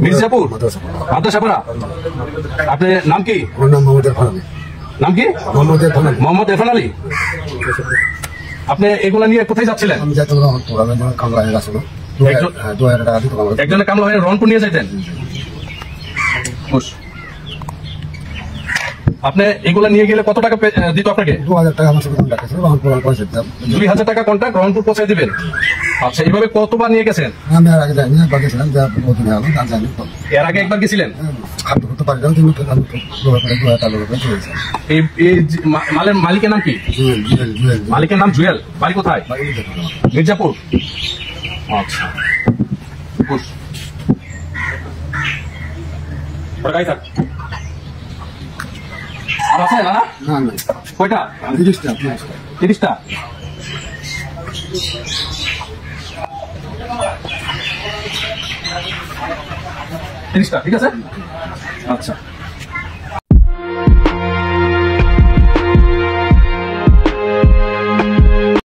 মির্জাপুর মাদ্রাসাপাড়া। আপনার নাম কি? নাম কি? মোহাম্মদ ইরফান আলী। আপনি এগুলা নিয়ে কোথায় যাচ্ছিলেন? একজনের কামলা হয়ে রংপুর নিয়ে যাইতেন। আপনি এগুলা নিয়ে গেলে কত টাকা দিত আপনাকে? 2000 টাকা কন্ট্রাক্ট রংপুর পৌঁছায় দিবেন। আচ্ছা, এইভাবে কতবার নিয়ে গেছেন? এর আগে একবার গেছিলেন? মালিকের নাম কি? মালিকের নাম জুয়েল। বাড়ি কোথায়? মির্জাপুর। আচ্ছা, আর আছে না? কয়টা? 30টা। 30টা, ঠিক আছে। আচ্ছা।